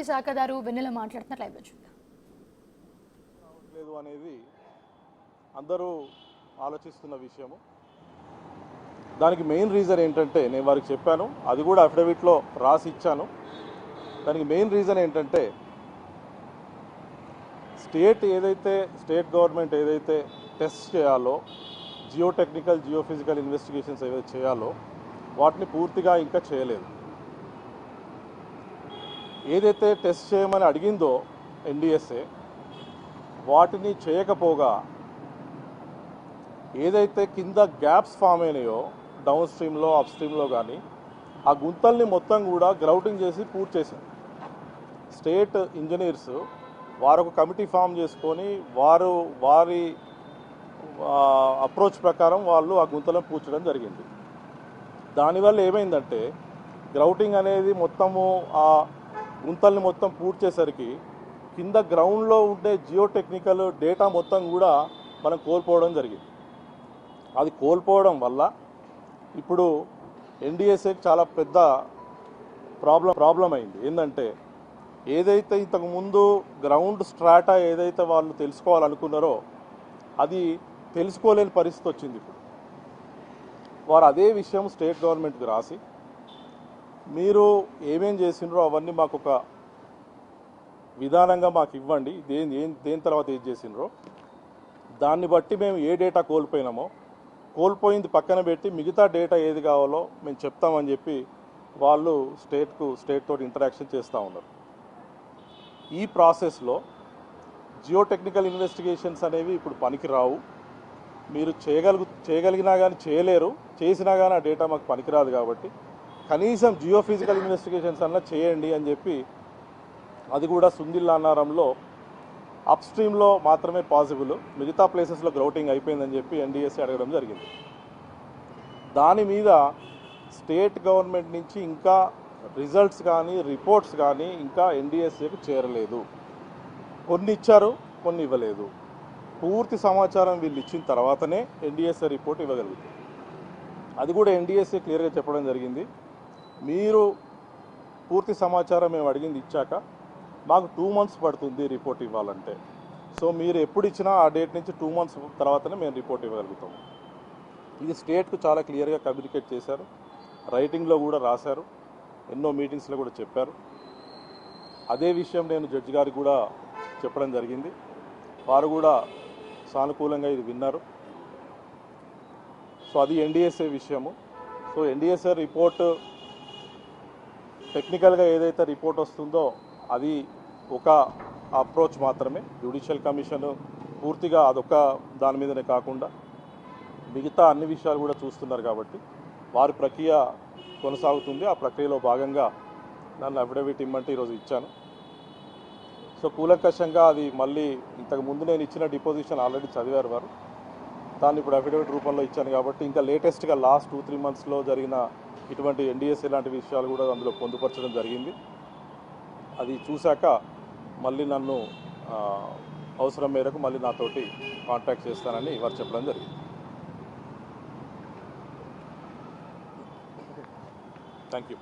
శాఖదారు వెన్నెల మాట్లాడుతున్నారు. లైవ్ లో చూద్దాం. లేదు అనేది అందరూ ఆలోచిస్తున్న విషయము. దానికి మెయిన్ రీజన్ ఏంటంటే నేను వారికి చెప్పాను, అది కూడా అఫిడవిట్లో రాసి ఇచ్చాను. దానికి మెయిన్ రీజన్ ఏంటంటే స్టేట్ గవర్నమెంట్ ఏదైతే టెస్ట్ చేయాలో, జియోటెక్నికల్ జియోఫిజికల్ ఇన్వెస్టిగేషన్స్ ఏదైతే చేయాలో వాటిని పూర్తిగా ఇంకా చేయలేదు. ఏదైతే టెస్ట్ చేయమని అడిగిందో ఎన్డిఎస్ఏ వాటిని చేయకపోగా ఏదైతే కింద గ్యాప్స్ ఫామ్ అయినాయో డౌన్ స్ట్రీమ్లో అప్ స్ట్రీమ్లో కానీ ఆ గుంతల్ని మొత్తం కూడా గ్రౌటింగ్ చేసి పూర్తి చేశారు. స్టేట్ ఇంజనీర్స్ వారు ఒక కమిటీ ఫామ్ చేసుకొని వారి అప్రోచ్ ప్రకారం వాళ్ళు ఆ గుంతలను పూడ్చడం జరిగింది. దానివల్ల ఏమైందంటే గ్రౌటింగ్ అనేది మొత్తము ఆ గుంతల్ని మొత్తం పూడ్చేసరికి కింద గ్రౌండ్లో ఉండే జియోటెక్నికల్ డేటా మొత్తం కూడా మనం కోల్పోవడం జరిగింది. అది కోల్పోవడం వల్ల ఇప్పుడు ఎన్డిఎస్ఏకి చాలా పెద్ద ప్రాబ్లం అయింది. ఏంటంటే ఏదైతే ఇంతకుముందు గ్రౌండ్ స్ట్రాటా ఏదైతే వాళ్ళు తెలుసుకోవాలనుకున్నారో అది తెలుసుకోలేని పరిస్థితి వచ్చింది. ఇప్పుడు వారు అదే విషయం స్టేట్ గవర్నమెంట్కి రాసి మీరు ఏమేం చేసినారో అవన్నీ మాకు ఒక విధానంగా మాకు ఇవ్వండి, దేని తర్వాత ఏం చేసినారో దాన్ని బట్టి మేము ఏ డేటా కోల్పోయింది పక్కన పెట్టి మిగతా డేటా ఏది కావాలో మేము చెప్తామని చెప్పి వాళ్ళు స్టేట్ తోటి ఇంటరాక్షన్ చేస్తూ ఉన్నారు. ఈ ప్రాసెస్లో జియోటెక్నికల్ ఇన్వెస్టిగేషన్స్ అనేవి ఇప్పుడు పనికిరావు, మీరు చేయగలిగినా కానీ చేయలేరు, చేసినా కానీ ఆ డేటా మాకు పనికిరాదు, కాబట్టి కనీసం జియోఫిజికల్ ఇన్వెస్టిగేషన్స్ అన్నా చేయండి అని చెప్పి అది కూడా సుందిల్ అన్నారంలో అప్ స్ట్రీమ్లో మాత్రమే పాసిబుల్, మిగతా ప్లేసెస్లో గ్రౌటింగ్ అయిపోయిందని చెప్పి ఎన్డిఎస్ఏ అడగడం జరిగింది. దాని మీద స్టేట్ గవర్నమెంట్ నుంచి ఇంకా రిజల్ట్స్ కానీ రిపోర్ట్స్ కానీ ఇంకా ఎన్డిఎస్ఏకు చేరలేదు. కొన్ని ఇచ్చారు, కొన్ని ఇవ్వలేదు. పూర్తి సమాచారం వీళ్ళు ఇచ్చిన తర్వాతనే ఎన్డిఎస్ఏ రిపోర్ట్ ఇవ్వగలుగుతుంది. అది కూడా ఎన్డిఎస్ఏ క్లియర్గా చెప్పడం జరిగింది, మీరు పూర్తి సమాచారం మేము అడిగింది ఇచ్చాక మాకు 2 months పడుతుంది రిపోర్ట్ ఇవ్వాలంటే. సో మీరు ఎప్పుడు ఇచ్చినా ఆ డేట్ నుంచి 2 months తర్వాతనే మేము రిపోర్ట్ ఇవ్వగలుగుతాము. ఇది స్టేట్కు చాలా క్లియర్గా కమ్యూనికేట్ చేశారు, రైటింగ్లో కూడా రాశారు, ఎన్నో మీటింగ్స్లో కూడా చెప్పారు. అదే విషయం నేను జడ్జి గారికి కూడా చెప్పడం జరిగింది, వారు కూడా సానుకూలంగా ఇది విన్నారు. సో అది ఎన్డిఎస్ఏ విషయము. సో ఎన్డిఎస్ఏ రిపోర్ట్ టెక్నికల్గా ఏదైతే రిపోర్ట్ వస్తుందో అది ఒక అప్రోచ్ మాత్రమే. జ్యుడిషియల్ కమిషన్ పూర్తిగా అదొక దాని మీదనే కాకుండా మిగతా అన్ని విషయాలు కూడా చూస్తున్నారు, కాబట్టి వారి ప్రక్రియ కొనసాగుతుంది. ఆ ప్రక్రియలో భాగంగా నన్ను అఫిడవిట్ ఇమ్మంటే ఈరోజు ఇచ్చాను. సో కూలంకషంగా అది మళ్ళీ ఇంతకుముందు నేను ఇచ్చిన డిపోజిషన్ ఆల్రెడీ చదివారు వారు, దాన్ని ఇప్పుడు అఫిడవిట్ రూపంలో ఇచ్చాను. కాబట్టి ఇంకా లేటెస్ట్గా లాస్ట్ 2-3 monthsలో జరిగిన ఇటువంటి ఎన్డిఎస్ఏ లాంటి విషయాలు కూడా అందులో పొందుపరచడం జరిగింది. అది చూశాక మళ్ళీ నన్ను అవసరం మేరకు మళ్ళీ నాతోటి కాంటాక్ట్ చేస్తానని వారు చెప్పడం జరిగింది. Thank you.